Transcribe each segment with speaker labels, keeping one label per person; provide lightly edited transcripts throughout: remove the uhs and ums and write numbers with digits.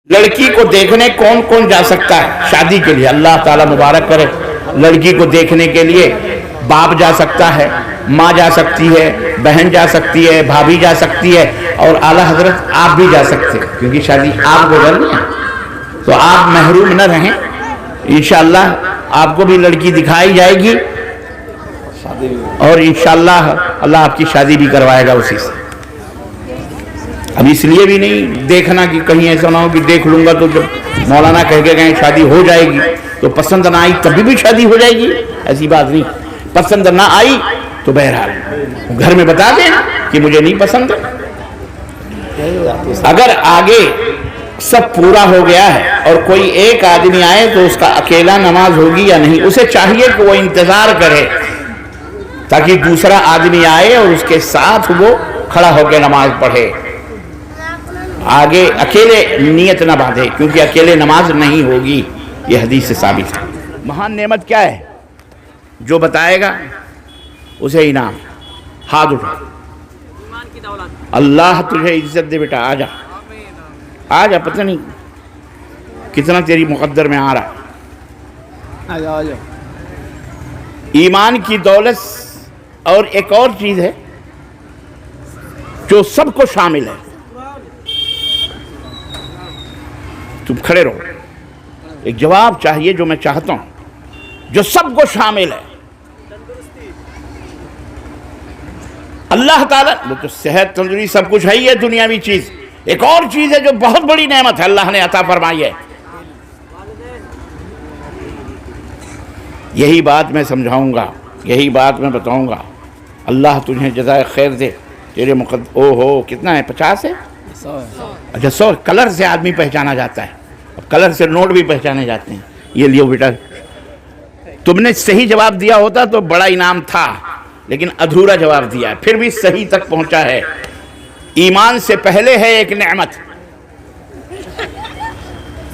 Speaker 1: لڑکی کو دیکھنے کون کون جا سکتا ہے شادی کے لیے؟ اللہ تعالیٰ مبارک کرے۔ لڑکی کو دیکھنے کے لیے باپ جا سکتا ہے، ماں جا سکتی ہے، بہن جا سکتی ہے، بھابھی جا سکتی ہے، اور اعلیٰ حضرت آپ بھی جا سکتے ہیں، کیونکہ شادی آپ کو کرنی ہے تو آپ محروم نہ رہیں۔ انشاءاللہ آپ کو بھی لڑکی دکھائی جائے گی اور انشاءاللہ اللہ آپ کی شادی بھی کروائے گا اسی سے۔ اب اس لیے بھی نہیں دیکھنا کہ کہیں ایسا نہ ہو کہ دیکھ لوں گا تو جب مولانا کہہ کے کہیں شادی ہو جائے گی تو پسند نہ آئی تبھی بھی شادی ہو جائے گی، ایسی بات نہیں۔ پسند نہ آئی تو بہرحال گھر میں بتا دیں کہ مجھے نہیں پسند۔ اگر آگے سب پورا ہو گیا ہے اور کوئی ایک آدمی آئے تو اس کا اکیلا نماز ہوگی یا نہیں؟ اسے چاہیے کہ وہ انتظار کرے تاکہ دوسرا آدمی آئے اور اس کے ساتھ وہ کھڑا ہو کے نماز پڑھے۔ آگے اکیلے نیت نہ باندھے، کیونکہ اکیلے نماز نہیں ہوگی، یہ حدیث سے ثابت ہے۔ مہان نعمت کیا ہے؟ جو بتائے گا اسے انعام۔ ہاتھ اٹھا، اللہ تجھے عزت دے بیٹا، آجا آجا، پتہ نہیں کتنا تیری مقدر میں آ رہا۔ ایمان کی دولت اور ایک اور چیز ہے جو سب کو شامل ہے۔ تم کھڑے رہو، ایک جواب چاہیے جو میں چاہتا ہوں، جو سب کو شامل ہے۔ اللہ تعالیٰ وہ تو صحت تندرستی سب کچھ ہے ہی ہے، دنیاوی چیز۔ ایک اور چیز ہے جو بہت بڑی نعمت ہے، اللہ نے عطا فرمائی ہے۔ یہی بات میں سمجھاؤں گا، یہی بات میں بتاؤں گا۔ اللہ تجھے جزائے خیر دے۔ تیرے او ہو کتنا ہے؟ 50 ہے؟ اچھا 100۔ کلر سے آدمی پہچانا جاتا ہے، اب کلر سے نوٹ بھی پہچانے جاتے ہیں۔ یہ لیو بیٹا، تم نے صحیح جواب دیا ہوتا تو بڑا انعام تھا، لیکن ادھورا جواب دیا ہے، پھر بھی صحیح تک پہنچا ہے۔ ایمان سے پہلے ہے ایک نعمت،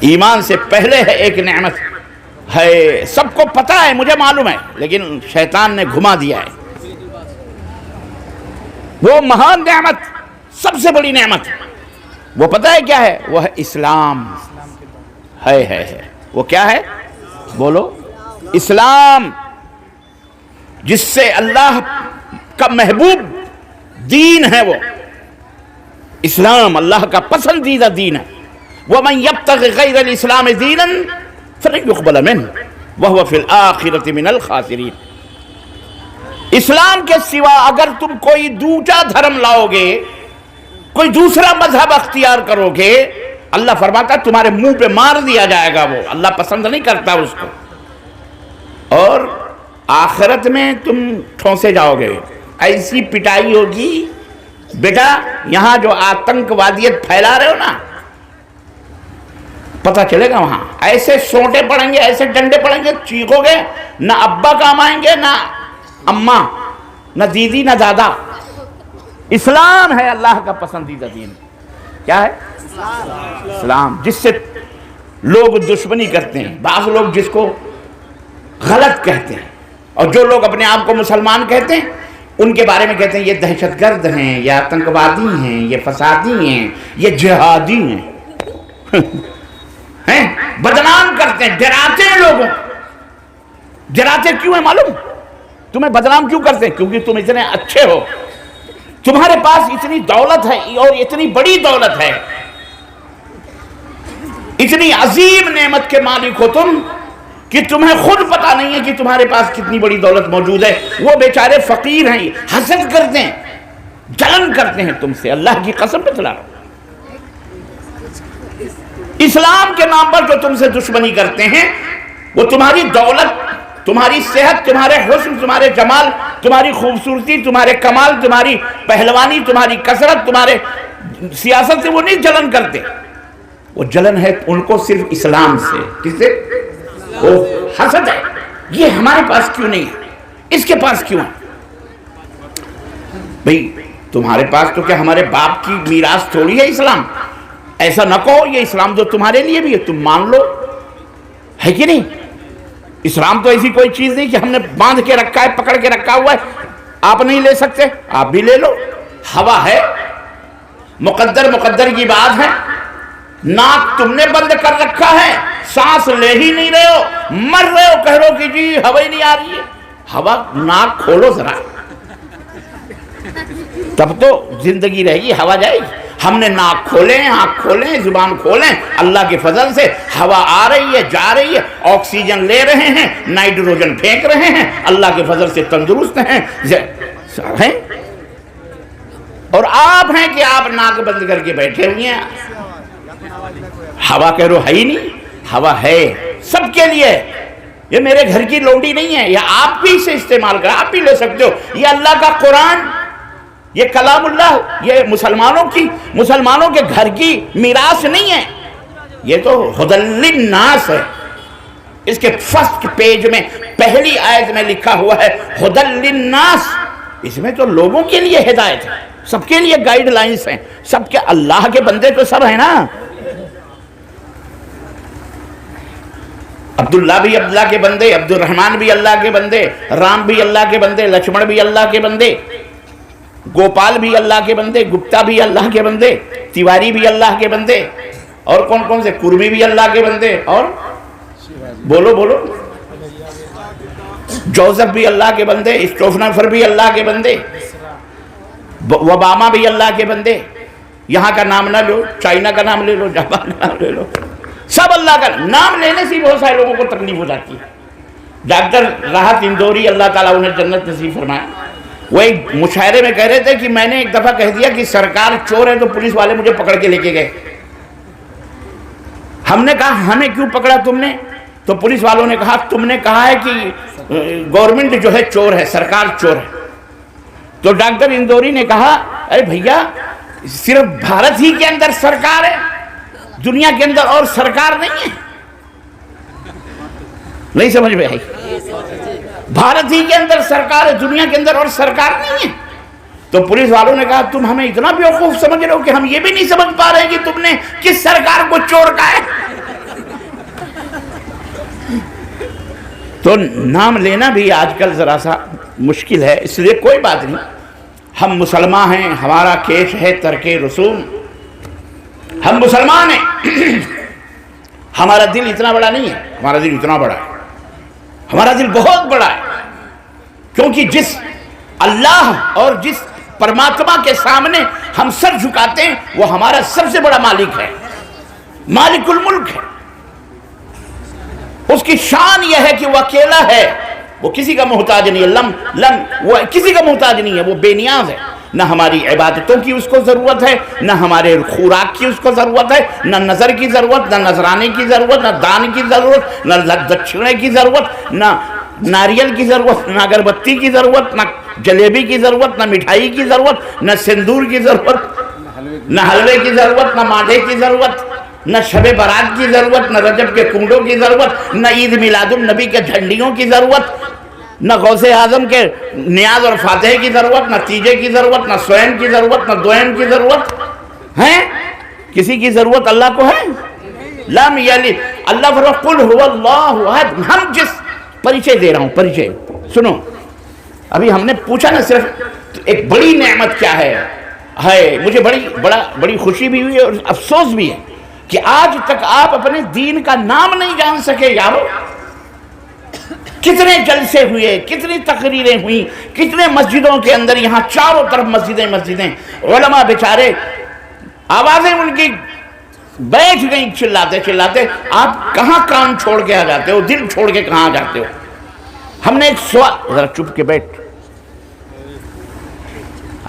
Speaker 1: ایمان سے پہلے ہے ایک نعمت ہے، سب کو پتہ ہے، مجھے معلوم ہے، لیکن شیطان نے گھما دیا ہے۔ وہ مہان نعمت، سب سے بڑی نعمت، وہ پتہ ہے کیا ہے؟ وہ ہے اسلام۔ ہے وہ کیا ہے؟ بولو، اسلام، جس سے اللہ کا محبوب دین ہے۔ وہ اسلام اللہ کا پسندیدہ دین ہے۔ وَمَنْ يَبْتَغِ غَيْرَ الْإِسْلَامِ دِينًا فَلَنْ يُقْبَلَ مِنْهُ وَهُوَ فِي الْآخِرَةِ مِنَ الْخَاسِرِينَ۔ اسلام کے سوا اگر تم کوئی دوسرا دھرم لاؤ گے، کوئی دوسرا مذہب اختیار کرو گے، اللہ فرماتا ہے تمہارے منہ پہ مار دیا جائے گا، وہ اللہ پسند نہیں کرتا اس کو، اور آخرت میں تم ٹھونسے جاؤ گے، ایسی پٹائی ہوگی۔ بیٹا یہاں جو آتنکوادیت پھیلا رہے ہو نا، پتہ چلے گا وہاں ایسے سونٹے پڑیں گے، ایسے ڈنڈے پڑیں گے، چیخو گے، نہ ابا کام آئیں گے، نہ اماں، نہ دیدی، نہ دادا۔ اسلام ہے اللہ کا پسندیدہ دین۔ کیا ہے؟ اسلام، جس سے لوگ دشمنی کرتے ہیں۔ بعض لوگ جس کو غلط کہتے ہیں، اور جو لوگ اپنے آپ کو مسلمان کہتے ہیں ان کے بارے میں کہتے ہیں یہ دہشت گرد ہیں، یہ آتنکوادی ہیں، یہ فسادی ہیں، یہ جہادی ہیں، بدنام کرتے ہیں، ڈراتے ہیں لوگوں۔ ڈراتے کیوں ہیں معلوم؟ تمہیں بدنام کیوں کرتے ہیں؟ کیونکہ تم اتنے اچھے ہو، تمہارے پاس اتنی دولت ہے، اور اتنی بڑی دولت ہے، اتنی عظیم نعمت کے مالک ہو تم کہ تمہیں خود پتہ نہیں ہے کہ تمہارے پاس کتنی بڑی دولت موجود ہے۔ وہ بیچارے فقیر ہیں، حسد کرتے ہیں، جلن کرتے ہیں تم سے، اللہ کی قسم پہ چلا رہا ہوں۔ اسلام کے نام پر جو تم سے دشمنی کرتے ہیں، وہ تمہاری دولت، تمہاری صحت، تمہارے حسن، تمہارے جمال، تمہاری خوبصورتی، تمہارے کمال، تمہاری پہلوانی، تمہاری کثرت، تمہارے سیاست سے وہ نہیں جلن کرتے۔ وہ جلن ہے ان کو صرف اسلام سے۔ کس سے؟ وہ حسد ہے، یہ ہمارے پاس کیوں نہیں ہے، اس کے پاس کیوں ہے؟ بھئی تمہارے پاس تو کیا ہمارے باپ کی میراث تھوڑی ہے اسلام؟ ایسا نہ کہو، یہ اسلام تو تمہارے لیے بھی ہے، تم مان لو، ہے کہ نہیں؟ اسلام تو ایسی کوئی چیز نہیں کہ ہم نے باندھ کے رکھا ہے، پکڑ کے رکھا ہوا ہے، آپ نہیں لے سکتے، آپ بھی لے لو۔ ہوا ہے، مقدر کی بات ہے، ناک تم نے بند کر رکھا ہے، سانس لے ہی نہیں رہے ہو، مر رہے ہو، کہہ رہے ہو کہ جی ہوا ہی نہیں آ رہی ہے۔ ہوا، ناک کھولو ذرا، تب تو زندگی رہے گی، ہوا جائے گی۔ ہم نے ناک کھولیں، آنکھ کھولیں، زبان کھولیں، اللہ کے فضل سے ہوا آ رہی ہے، جا رہی ہے، آکسیجن لے رہے ہیں، نائٹروجن پھینک رہے ہیں، اللہ کے فضل سے تندرست ہیں۔ اور آپ ہیں کہ آپ ناک بند کر کے بیٹھے ہوئے ہیں۔ ہوا کہہ رہو ہے ہی نہیں، ہوا ہے سب کے لیے، یہ میرے گھر کی لونڈی نہیں ہے، یہ آپ بھی اسے استعمال کریں، آپ بھی لے سکتے ہو۔ یہ اللہ کا قرآن، یہ کلام اللہ، یہ مسلمانوں کے گھر کی میراث نہیں ہے، یہ تو ھدی للناس ہے۔ اس کے فرسٹ پیج میں پہلی آیت میں لکھا ہوا ہے ھدی للناس، اس میں تو لوگوں کے لیے ہدایت ہے، سب کے لیے گائیڈ لائنز ہیں، سب کے، اللہ کے بندے تو سب ہیں نا۔ عبداللہ بھی اللہ کے بندے، عبد الرحمن بھی اللہ کے بندے، رام بھی اللہ کے بندے، لکشمن بھی اللہ کے بندے، گوپال بھی اللہ کے بندے، گپتا بھی اللہ کے بندے، تیواری بھی اللہ کے بندے، اور کون کون سے، کرمی بھی اللہ کے بندے، اور بولو بولو، جوزف بھی اللہ کے بندے، اسٹوفنفر بھی اللہ کے بندے، وباما بھی اللہ کے بندے۔ یہاں کا نام نہ لو، چائنا کا نام لے لو، جاپان کا نام لے لو، سب اللہ کا نام لینے سے بہت سارے لوگوں کو تکلیف ہو جاتی ہے۔ ڈاکٹر راحت اندوری، اللہ تعالیٰ انہیں جنت نصیب فرمائے، وہ ایک مشاعرے میں کہہ رہے تھے کہ میں نے ایک دفعہ کہہ دیا کہ سرکار چور ہے تو پولیس والے مجھے پکڑ کے لے کے گئے۔ ہم نے کہا ہمیں کیوں پکڑا تم نے؟ تو پولیس والوں نے کہا تم نے کہا ہے کہ گورنمنٹ جو ہے چور ہے، سرکار چور ہے۔ تو ڈاکٹر اندوری نے کہا ارے بھیا، صرف بھارت ہی کے اندر سرکار ہے، دنیا کے اندر اور سرکار نہیں ہے؟ نہیں سمجھ میں آئی؟ بھارت ہی کے اندر سرکار ہے، دنیا کے اندر اور سرکار نہیں ہے۔ تو پولیس والوں نے کہا تم ہمیں اتنا بیوقوف سمجھ رہے ہو کہ ہم یہ بھی نہیں سمجھ پا رہے کہ تم نے کس سرکار کو چور کہا ہے۔ تو نام لینا بھی آج کل ذرا سا مشکل ہے، اس لیے کوئی بات نہیں، ہم مسلمان ہیں، ہمارا کیس ہے ترک رسوم، ہم مسلمان ہیں، ہمارا دل اتنا بڑا نہیں ہے، ہمارا دل اتنا بڑا ہے، ہمارا دل بہت بڑا ہے، کیونکہ جس اللہ اور جس پرماتما کے سامنے ہم سر جھکاتے ہیں وہ ہمارا سب سے بڑا مالک ہے، مالک الملک ہے۔ اس کی شان یہ ہے کہ وہ اکیلا ہے، وہ کسی کا محتاج نہیں ہے، وہ کسی کا محتاج نہیں ہے، وہ بے نیاز ہے، نہ ہماری عبادتوں کی اس کو ضرورت ہے، نہ ہمارے خوراک کی اس کو ضرورت ہے، نہ نظر کی ضرورت، نہ نذرانے کی ضرورت، نہ دان کی ضرورت، نہ دکشنے کی ضرورت، نہ ناریل کی ضرورت، نہ اگربتی کی ضرورت، نہ جلیبی کی ضرورت، نہ مٹھائی کی ضرورت، نہ سندور کی ضرورت، نہ حلوے کی ضرورت، نہ مانڈے کی ضرورت، نہ شب برات کی ضرورت، نہ رجب کے کنڈوں کی ضرورت، نہ عید میلاد النبی کے جھنڈیوں کی ضرورت، نہ غوث اعظم کے نیاز اور فاتح کی ضرورت، نہ تیجے کی ضرورت، نہ سوین کی ضرورت، نہ دوئم کی ضرورت ہے۔ کسی کی ضرورت اللہ کو ہے؟ لم یلد، اللہ فرماتا ہے قل هو اللہ احد۔ ہم جس پریچے دے رہا ہوں، پریچے سنو، ابھی ہم نے پوچھا نا صرف ایک بڑی نعمت کیا ہے، مجھے بڑی خوشی بھی ہوئی اور افسوس بھی ہے کہ آج تک آپ اپنے دین کا نام نہیں جان سکے یارو۔ کتنے جلسے ہوئے، کتنی تقریریں ہوئیں، کتنے مسجدوں کے اندر، یہاں چاروں طرف مسجدیں، علماء بیچارے آوازیں ان کی بیٹھ گئیں چلاتے، آپ کہاں کان چھوڑ کے آ جاتے ہو، دل چھوڑ کے کہاں جاتے ہو؟ ہم نے ایک سوال، ذرا چپ کے بیٹھ،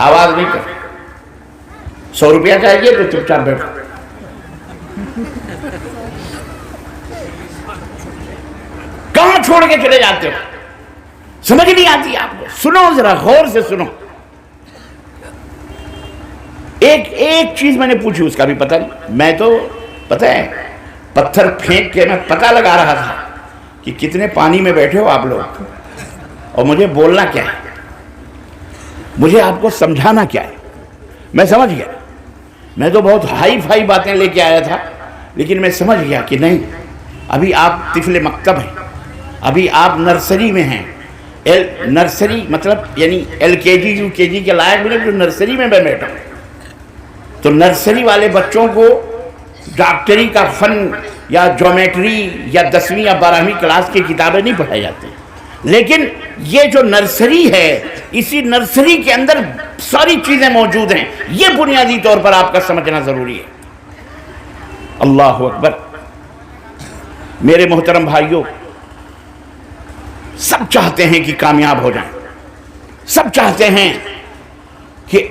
Speaker 1: آواز نہیں کر، 100 روپیہ چاہیے تو چپ چاپ بیٹھو۔ کہاں چھوڑ کے چلے جاتے ہو؟ سمجھ نہیں آتی آپ کو؟ سنو ذرا غور سے سنو، ایک چیز میں نے پوچھی، اس کا بھی پتہ نہیں، میں تو پتہ ہے پتھر پھینک کے میں پتہ لگا رہا تھا کہ کتنے پانی میں بیٹھے ہو آپ لوگ، اور مجھے بولنا کیا ہے، مجھے آپ کو سمجھانا کیا ہے۔ میں سمجھ گیا، میں تو بہت ہائی فائی باتیں لے کے آیا تھا، لیکن میں سمجھ گیا کہ نہیں، ابھی آپ طفل مکتب ہیں، ابھی آپ نرسری میں ہیں، نرسری مطلب یعنی LKG UKG کے لائق بھی نہیں، جو نرسری میں بیٹھا ہوں۔ تو نرسری والے بچوں کو ڈاکٹری کا فن یا جیومیٹری یا 10ویں یا 12ویں کلاس کی کتابیں نہیں پڑھائی جاتی، لیکن یہ جو نرسری ہے، اسی نرسری کے اندر ساری چیزیں موجود ہیں، یہ بنیادی طور پر آپ کا سمجھنا ضروری ہے۔ اللہ اکبر۔ میرے محترم بھائیوں، سب چاہتے ہیں کہ کامیاب ہو جائیں، سب چاہتے ہیں کہ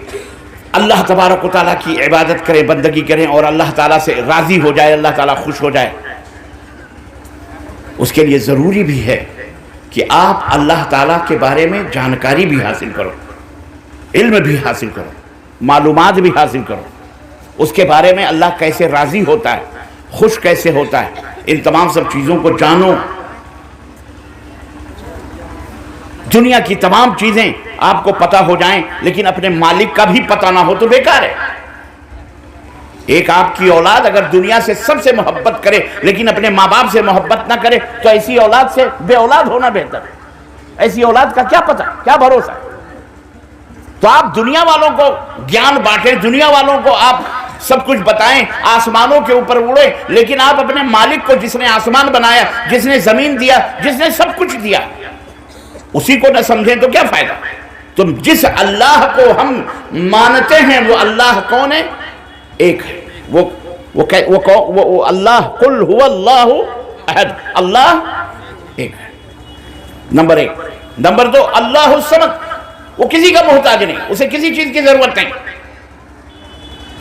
Speaker 1: اللہ تبارک و تعالیٰ کی عبادت کریں، بندگی کریں اور اللہ تعالیٰ سے راضی ہو جائے، اللہ تعالیٰ خوش ہو جائے۔ اس کے لیے ضروری بھی ہے کہ آپ اللہ تعالیٰ کے بارے میں جانکاری بھی حاصل کرو، علم بھی حاصل کرو، معلومات بھی حاصل کرو، اس کے بارے میں اللہ کیسے راضی ہوتا ہے، خوش کیسے ہوتا ہے، ان تمام سب چیزوں کو جانو۔ دنیا کی تمام چیزیں آپ کو پتہ ہو جائیں لیکن اپنے مالک کا بھی پتہ نہ ہو تو بیکار ہے۔ ایک آپ کی اولاد اگر دنیا سے سب سے محبت کرے لیکن اپنے ماں باپ سے محبت نہ کرے تو ایسی اولاد سے بے اولاد ہونا بہتر ہے۔ ایسی اولاد کا کیا پتہ، کیا بھروسہ ہے؟ تو آپ دنیا والوں کو گیان بانٹیں، دنیا والوں کو آپ سب کچھ بتائیں، آسمانوں کے اوپر اڑے، لیکن آپ اپنے مالک کو، جس نے آسمان بنایا، جس نے زمین دیا، جس نے سب کچھ دیا، اسی کو نہ سمجھیں تو کیا فائدہ؟ تم جس اللہ کو ہم مانتے ہیں وہ اللہ کون ہے؟ ایک ہے۔ وہ اللہ، قل هو اللہ احد، اللہ ایک ہے، نمبر 1۔ نمبر 2، اللہ الصمد، وہ کسی کا محتاج نہیں، اسے کسی چیز کی ضرورت نہیں،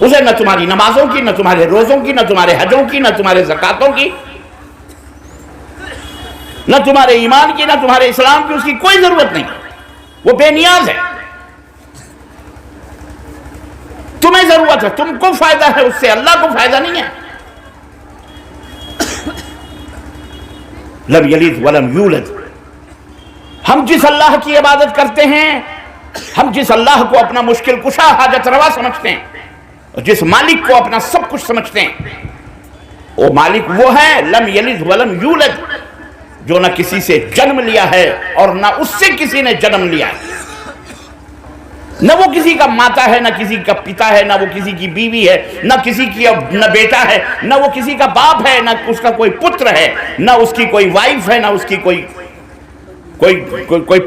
Speaker 1: اسے نہ تمہاری نمازوں کی، نہ تمہارے روزوں کی، نہ تمہارے حجوں کی، نہ تمہارے زکاتوں کی، نہ تمہارے ایمان کی، نہ تمہارے اسلام کی، اس کی کوئی ضرورت نہیں، وہ بے نیاز ہے۔ تمہیں ضرورت ہے، تم کو فائدہ ہے اس سے، اللہ کو فائدہ نہیں ہے۔ لم یلد ولم یولد۔ ہم جس اللہ کی عبادت کرتے ہیں، ہم جس اللہ کو اپنا مشکل کشا، حاجت روا سمجھتے ہیں، اور جس مالک کو اپنا سب کچھ سمجھتے ہیں، وہ مالک وہ ہے لم یلد ولم یولد، جو نہ کسی سے جنم لیا ہے اور نہ اس سے کسی نے جنم لیا ہے، نہ وہ کسی کا ماتا ہے، نہ کسی کا پتا ہے، نہ وہ کسی کی بیوی ہے، نہ کسی کی نہ بیٹا ہے، نہ وہ کسی کا باپ ہے، نہ اس کا کوئی پتر ہے، نہ اس کی کوئی وائف ہے، نہ اس کی کوئی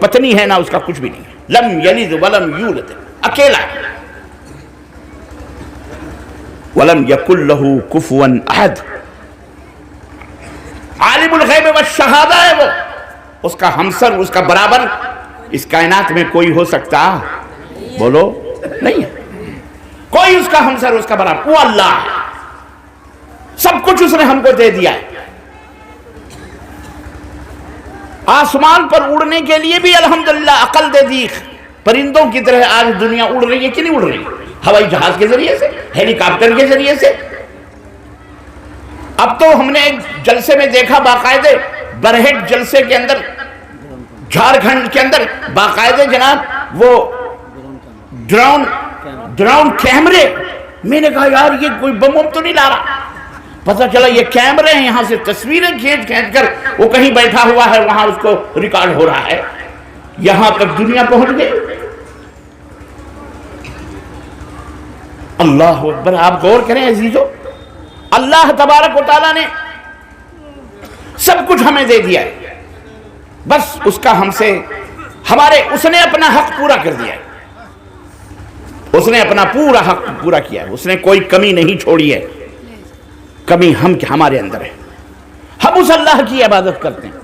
Speaker 1: پتنی ہے، نہ اس کا کچھ بھی نہیں ہے۔ لم یلد ولم یولد، اکیلا ہے۔ ولم یکن لہ کفوا احد، عالم الغیب والشہادہ ہے وہ، اس کا ہمسر، اس کا برابر اس کائنات میں کوئی ہو سکتا؟ بولو نہیں ہے، کوئی اس کا ہمسر، اس کا برابر، وہ اللہ ہے۔ سب کچھ اس نے ہم کو دے دیا ہے۔ آسمان پر اڑنے کے لیے بھی الحمدللہ عقل دے دی، پرندوں کی طرح آج دنیا اڑ رہی ہے کہ نہیں اڑ رہی؟ ہوائی جہاز کے ذریعے سے، ہیلی کاپٹر کے ذریعے سے۔ اب تو ہم نے ایک جلسے میں دیکھا، باقاعدے برہٹ جلسے کے اندر، جھارکھنڈ کے اندر باقاعدے جناب وہ ڈرون کیمرے۔ میں نے کہا یار یہ کوئی بم تو نہیں لا رہا؟ پتہ چلا یہ کیمرے ہیں، یہاں سے تصویریں کھینچ کر وہ کہیں بیٹھا ہوا ہے، وہاں اس کو ریکارڈ ہو رہا ہے۔ یہاں تک دنیا پہنچ گئی۔ اللہ اکبر۔ آپ غور کریں عزیزو، اللہ تبارک و تعالیٰ نے سب کچھ ہمیں دے دیا ہے، بس اس کا ہم سے اس نے اپنا حق پورا کر دیا ہے، اس نے اپنا پورا حق پورا کیا ہے، اس نے کوئی کمی نہیں چھوڑی ہے۔ کمی ہمارے اندر ہے۔ ہم اس اللہ کی عبادت کرتے ہیں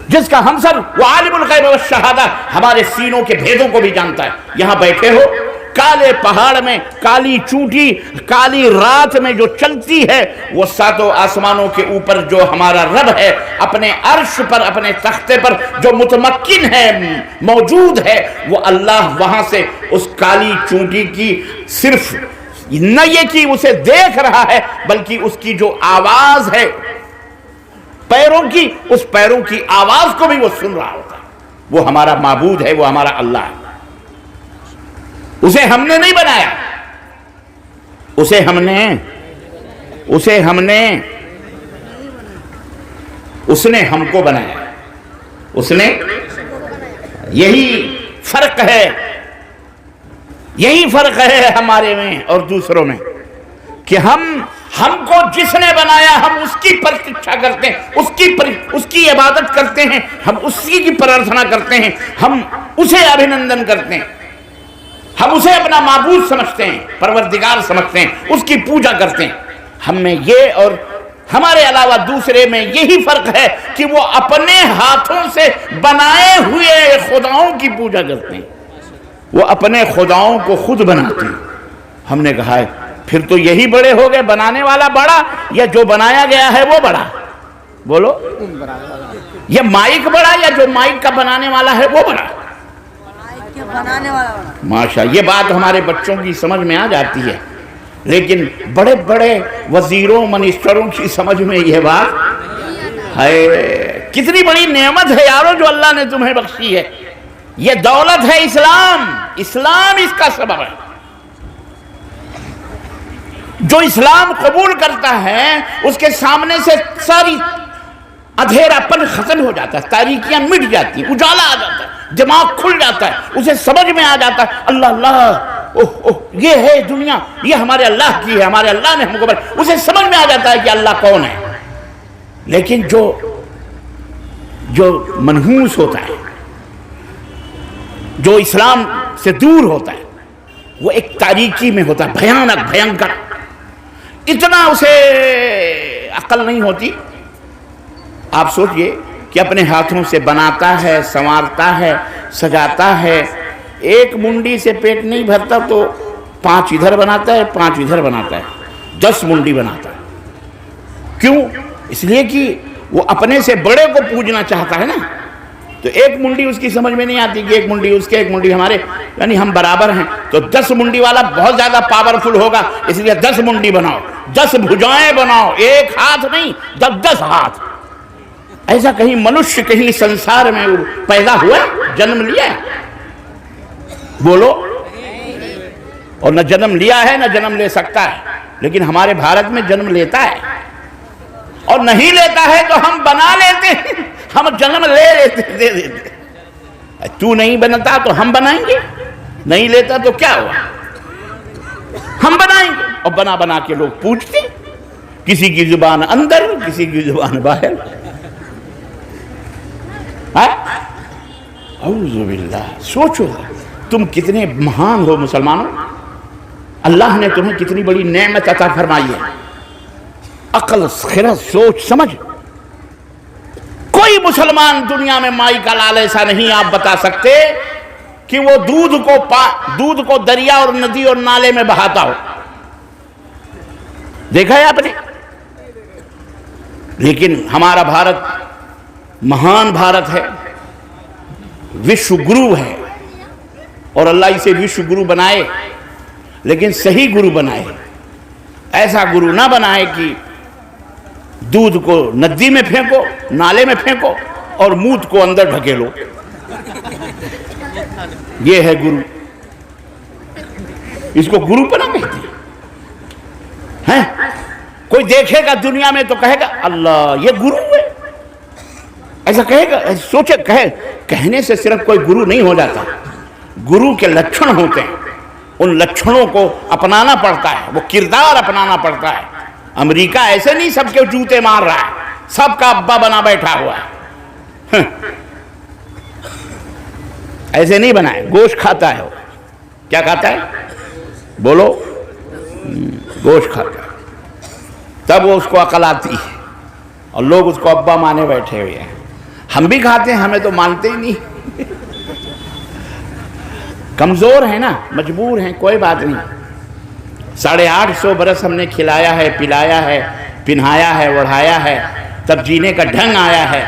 Speaker 1: جس کا ہمسر وہ عالم الغیب والشہادہ، ہمارے سینوں کے بھیدوں کو بھی جانتا ہے۔ یہاں بیٹھے ہو، کالے پہاڑ میں کالی چونٹی کالی رات میں جو چلتی ہے، وہ ساتوں آسمانوں کے اوپر جو ہمارا رب ہے، اپنے عرش پر، اپنے تختے پر جو متمکن ہے، موجود ہے، وہ اللہ وہاں سے اس کالی چونٹی کی صرف نہ یہ کہ اسے دیکھ رہا ہے، بلکہ اس کی جو آواز ہے پیروں کی، اس پیروں کی آواز کو بھی وہ سن رہا ہوتا ہے۔ وہ ہمارا معبود ہے، وہ ہمارا اللہ ہے۔ اسے ہم نے نہیں بنایا، اسے ہم نے اس نے ہم کو بنایا، اس نے۔ یہی فرق ہے ہمارے میں اور دوسروں میں۔ کہ ہم کو جس نے بنایا ہم اس کی پرتیکشا کرتے ہیں، اس کی عبادت کرتے ہیں، ہم اسی کی پرارتھنا کرتے ہیں، ہم اسے ابھینندن کرتے ہیں، ہم اسے اپنا معبود سمجھتے ہیں، پروردگار سمجھتے ہیں، اس کی پوجا کرتے ہیں۔ ہم میں یہ اور ہمارے علاوہ دوسرے میں یہی فرق ہے کہ وہ اپنے ہاتھوں سے بنائے ہوئے خداؤں کی پوجا کرتے ہیں، وہ اپنے خداؤں کو خود بناتے ہیں۔ ہم نے کہا ہے پھر تو یہی بڑے ہو گئے، بنانے والا بڑا یا جو بنایا گیا ہے وہ بڑا؟ بولو، یہ مائک بڑا یا جو مائک کا بنانے والا ہے وہ بڑا؟ ماشاء، یہ بات ہمارے بچوں کی سمجھ میں آ جاتی ہے، لیکن بڑے بڑے وزیروں منسٹروں کی سمجھ میں یہ بات ہے۔ کتنی بڑی نعمت ہے یارو جو اللہ نے تمہیں بخشی ہے، یہ دولت ہے اسلام، اسلام اس کا سبب ہے۔ جو اسلام قبول کرتا ہے اس کے سامنے سے ساری اندھیرا پن ختم ہو جاتا ہے، تاریکیاں مٹ جاتی ہیں، اجالا آ جاتا ہے، دماغ کھل جاتا ہے، اسے سمجھ میں آ جاتا ہے اللہ اللہ، یہ ہے دنیا، یہ ہمارے اللہ کی ہے، ہمارے اللہ نے ہم کو اسے سمجھ میں آ جاتا ہے کہ اللہ کون ہے۔ لیکن جو منحوس ہوتا ہے، جو اسلام سے دور ہوتا ہے، وہ ایک تاریکی میں ہوتا ہے، بھیانک بھینکر، اتنا اسے عقل نہیں ہوتی۔ آپ سوچئے کہ اپنے ہاتھوں سے بناتا ہے، سنوارتا ہے، سجاتا ہے، ایک منڈی سے پیٹ نہیں بھرتا تو 5 ادھر بناتا ہے، 5 ادھر بناتا ہے، 10 منڈی بناتا ہے۔ کیوں؟ اس لیے کہ وہ اپنے سے بڑے کو پوجنا چاہتا ہے نا، تو ایک منڈی اس کی سمجھ میں نہیں آتی کہ ایک منڈی اس کے، ایک منڈی ہمارے، یعنی ہم برابر ہیں، تو 10 منڈی والا بہت زیادہ پاورفل ہوگا، اس لیے 10 منڈی بناؤ، 10 بھجائیں بناؤ، ایک ہاتھ نہیں 10 ہاتھ۔ ایسا کہیں منشیہ کہیں سنسار میں پیدا ہوا ہے، جنم لیا ہے؟ بولو، اور نہ جنم لیا ہے نہ جنم لے سکتا ہے، لیکن ہمارے بھارت میں جنم لیتا ہے، اور نہیں لیتا ہے تو ہم بنا لیتے ہیں، ہم جنم لے لیتے دے دیتے۔ تو نہیں بنتا تو ہم بنائیں گے، نہیں لیتا تو کیا ہوا، ہم بنائیں گے، اور بنا بنا کے لوگ پوچھتے، کسی کی زبان اندر کسی کی زبان باہر۔ اعوذ باللہ، سوچو تم کتنے مہان ہو مسلمانوں، اللہ نے تمہیں کتنی بڑی نعمت عطا فرمائی ہے، عقل، خرد، سوچ سمجھ۔ کوئی مسلمان دنیا میں مائی کا لال ایسا نہیں آپ بتا سکتے کہ وہ دودھ کو دریا اور ندی اور نالے میں بہاتا ہو، دیکھا ہے آپ نے؟ لیکن ہمارا بھارت مہان بھارت ہے، وشو گرو ہے، اور اللہ اسے وشو گرو بنائے، لیکن صحیح گرو بنائے، ایسا گرو نہ بنائے کہ دودھ کو ندی میں پھینکو، نالے میں پھینکو، اور موت کو اندر ڈھکیلو۔ یہ ہے گرو، اس کو گرو پنا کہتے ہیں۔ کوئی دیکھے گا دنیا میں تو کہے گا اللہ یہ گرو ہے، ایسا کہے گا۔ سوچے، کہنے سے صرف کوئی گرو نہیں ہو جاتا، گرو کے لچھن ہوتے ہیں، ان لچھنوں کو اپنانا پڑتا ہے، وہ کردار اپنانا پڑتا ہے۔ امریکہ ایسے نہیں سب کے جوتے مار رہا ہے، سب کا ابا بنا بیٹھا ہوا ہے، ایسے نہیں بنا ہے۔ گوشت کھاتا ہے، وہ کیا کھاتا ہے؟ بولو، گوشت کھاتا ہے، تب وہ اس کو عقل آتی ہے، اور لوگ اس کو ابا مانے بیٹھے ہوئے ہیں۔ ہم بھی کھاتے ہیں، ہمیں تو مانتے ہی نہیں، کمزور ہیں نا، مجبور ہیں، کوئی بات نہیں۔ 850 برس ہم نے کھلایا ہے، پلایا ہے، پہنایا ہے، اوڑھایا ہے، تب جینے کا ڈھنگ آیا ہے۔